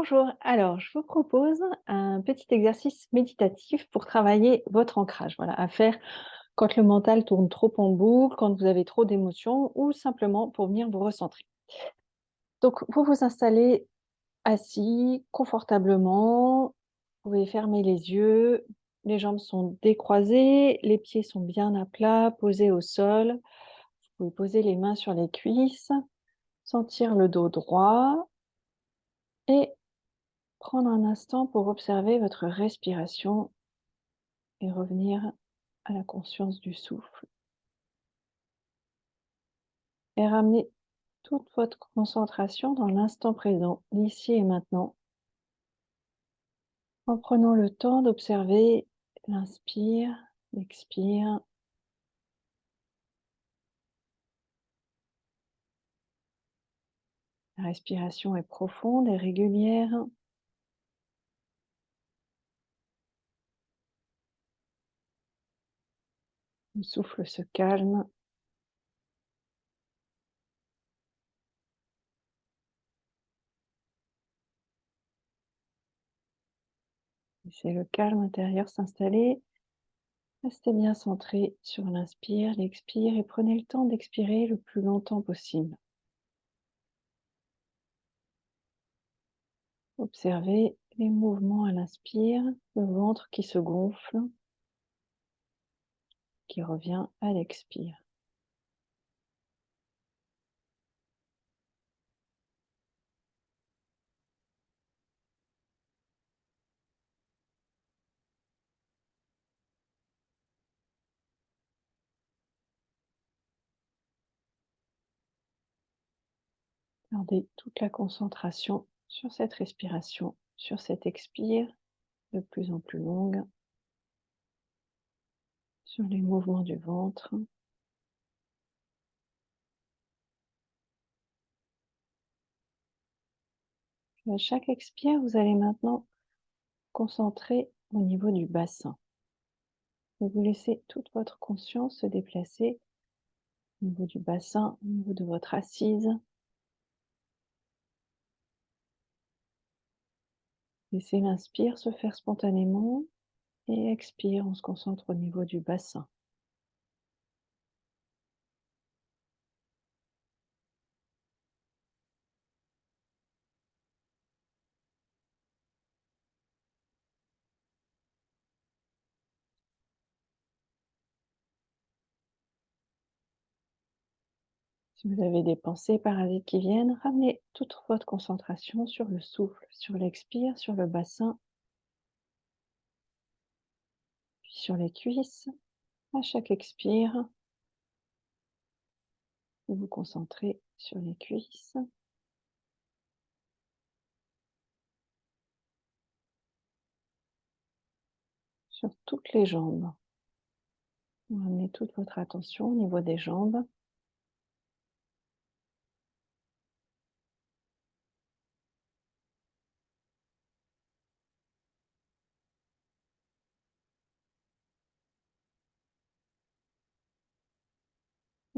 Bonjour, alors je vous propose un petit exercice méditatif pour travailler votre ancrage, voilà, à faire quand le mental tourne trop en boucle, quand vous avez trop d'émotions ou simplement pour venir vous recentrer. Donc vous vous installez assis confortablement, vous pouvez fermer les yeux, les jambes sont décroisées, les pieds sont bien à plat, posés au sol. Vous pouvez poser les mains sur les cuisses, sentir le dos droit et prendre un instant pour observer votre respiration et revenir à la conscience du souffle et ramener toute votre concentration dans l'instant présent, l'ici et maintenant, en prenant le temps d'observer l'inspire, l'expire. La respiration est profonde et régulière. Le souffle se calme laissez le calme intérieur s'installer. Restez bien centré sur l'inspire, l'expire et prenez le temps d'expirer le plus longtemps possible. Observez les mouvements à l'inspire, le ventre qui se gonfle, qui revient à l'expire. Gardez toute la concentration sur cette respiration, sur cette expire de plus en plus longue, sur les mouvements du ventre. Puis à chaque expire, vous allez maintenant concentrer au niveau du bassin. Et vous laissez toute votre conscience se déplacer au niveau du bassin, au niveau de votre assise. Laissez l'inspire se faire spontanément et expire, on se concentre au niveau du bassin. Si vous avez des pensées parasites qui viennent, ramenez toute votre concentration sur le souffle, sur l'expire, sur le bassin, puis sur les cuisses. À chaque expire, vous vous concentrez sur les cuisses, sur toutes les jambes. Vous ramenez toute votre attention au niveau des jambes.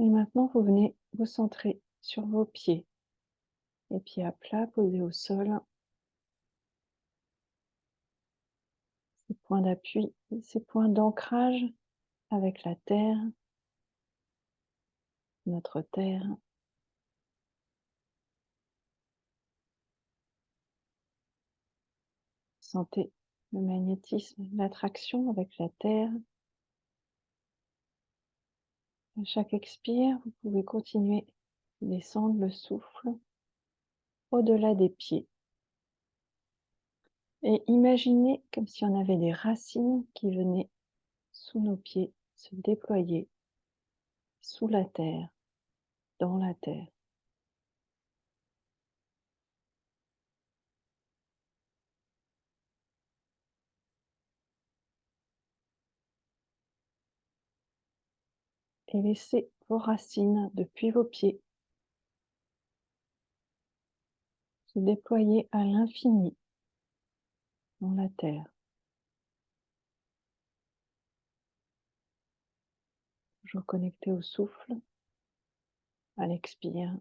Et maintenant, vous venez vous centrer sur vos pieds. Les pieds à plat, posés au sol. Ces points d'appui, ces points d'ancrage avec la terre, notre terre. Sentez le magnétisme, l'attraction avec la terre. À chaque expire, vous pouvez continuer de descendre le souffle au-delà des pieds. Et imaginez comme si on avait des racines qui venaient sous nos pieds se déployer sous la terre, dans la terre. Et laissez vos racines depuis vos pieds se déployer à l'infini dans la terre. Toujours connecté au souffle, à l'expire.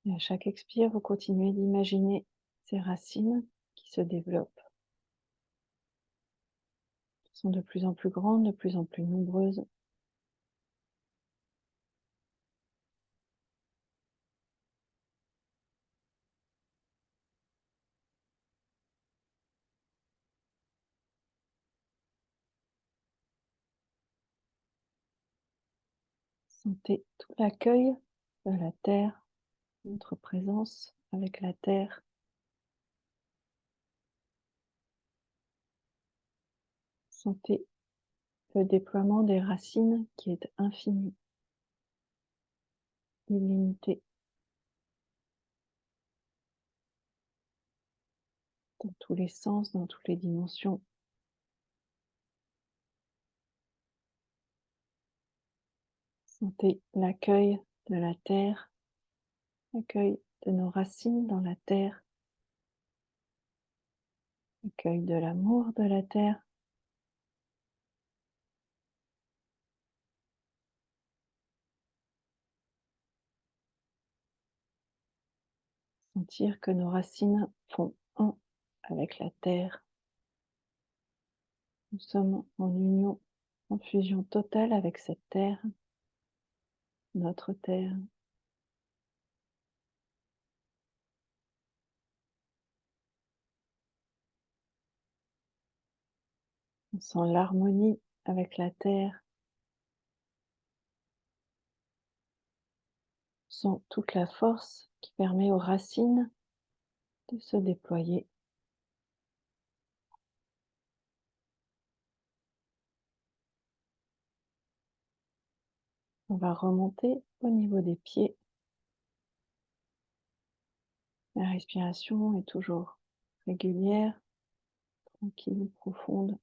Et à chaque expire, vous continuez d'imaginer ces racines qui se développent, qui sont de plus en plus grandes, de plus en plus nombreuses. Sentez tout l'accueil de la terre, votre présence avec la terre. Sentez le déploiement des racines qui est infini, illimité, dans tous les sens, dans toutes les dimensions. Sentez l'accueil de la terre, l'accueil de nos racines dans la terre, l'accueil de l'amour de la terre. Sentir que nos racines font un avec la terre. Nous sommes en union, en fusion totale avec cette terre, notre terre. On sent l'harmonie avec la terre, on sent toute la force qui permet aux racines de se déployer. On va remonter au niveau des pieds. La respiration est toujours régulière, tranquille, profonde.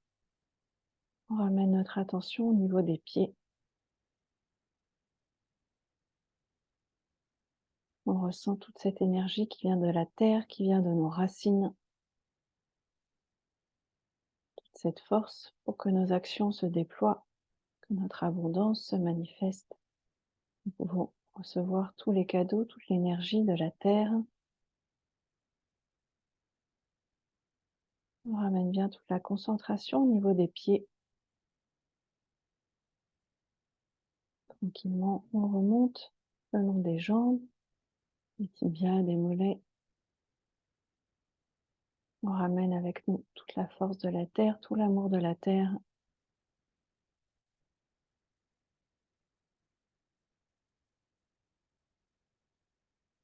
On ramène notre attention au niveau des pieds. On ressent toute cette énergie qui vient de la terre, qui vient de nos racines. Toute cette force pour que nos actions se déploient, que notre abondance se manifeste. Nous pouvons recevoir tous les cadeaux, toute l'énergie de la terre. On ramène bien toute la concentration au niveau des pieds. Tranquillement, on remonte le long des jambes, des tibias, des mollets. On ramène avec nous toute la force de la terre, tout l'amour de la terre.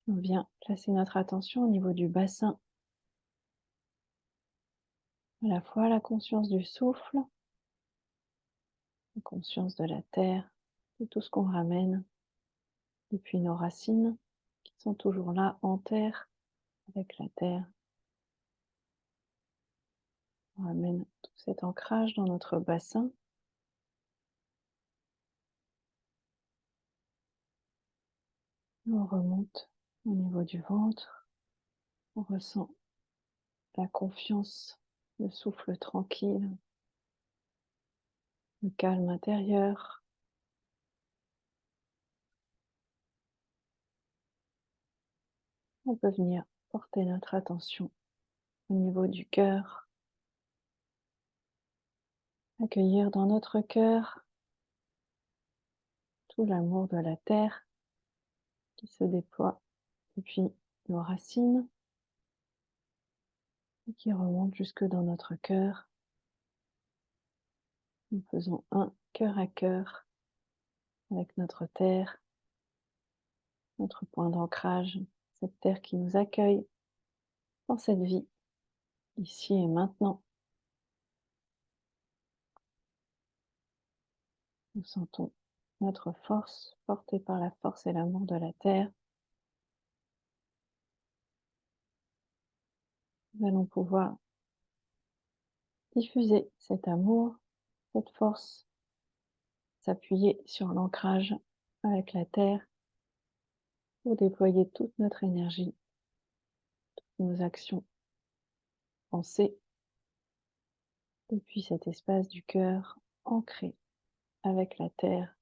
On vient placer notre attention au niveau du bassin. À la fois la conscience du souffle, la conscience de la terre, de tout ce qu'on ramène depuis nos racines qui sont toujours là en terre, avec la terre. On ramène tout cet ancrage dans notre bassin. On remonte au niveau du ventre. On ressent la confiance, le souffle tranquille, le calme intérieur. On peut venir porter notre attention au niveau du cœur, accueillir dans notre cœur tout l'amour de la terre qui se déploie depuis nos racines et qui remonte jusque dans notre cœur. Nous faisons un cœur à cœur avec notre terre, notre point d'ancrage, cette terre qui nous accueille dans cette vie, ici et maintenant. Nous sentons notre force portée par la force et l'amour de la terre. Nous allons pouvoir diffuser cet amour, cette force, s'appuyer sur l'ancrage avec la terre pour déployer toute notre énergie, nos actions, pensées, depuis cet espace du cœur ancré avec la terre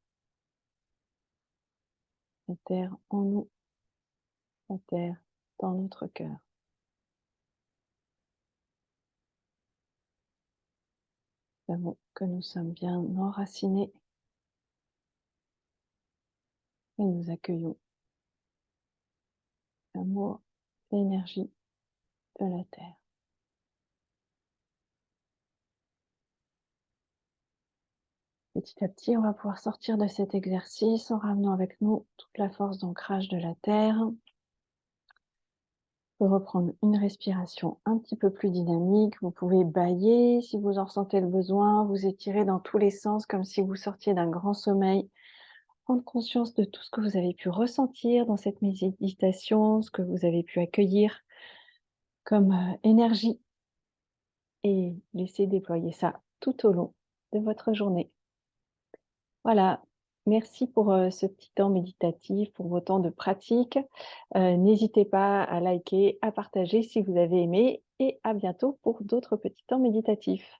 en nous. la terre dans notre cœur. Nous savons que nous sommes bien enracinés et nous accueillons l'amour, l'énergie de la terre. Petit à petit, on va pouvoir sortir de cet exercice en ramenant avec nous toute la force d'ancrage de la terre. Vous pouvez reprendre une respiration un petit peu plus dynamique. Vous pouvez bâiller si vous en ressentez le besoin, vous étirer dans tous les sens comme si vous sortiez d'un grand sommeil. Prendre conscience de tout ce que vous avez pu ressentir dans cette méditation, ce que vous avez pu accueillir comme énergie et laisser déployer ça tout au long de votre journée. Voilà, merci pour ce petit temps méditatif, pour vos temps de pratique. N'hésitez pas à liker, à partager si vous avez aimé et à bientôt pour d'autres petits temps méditatifs.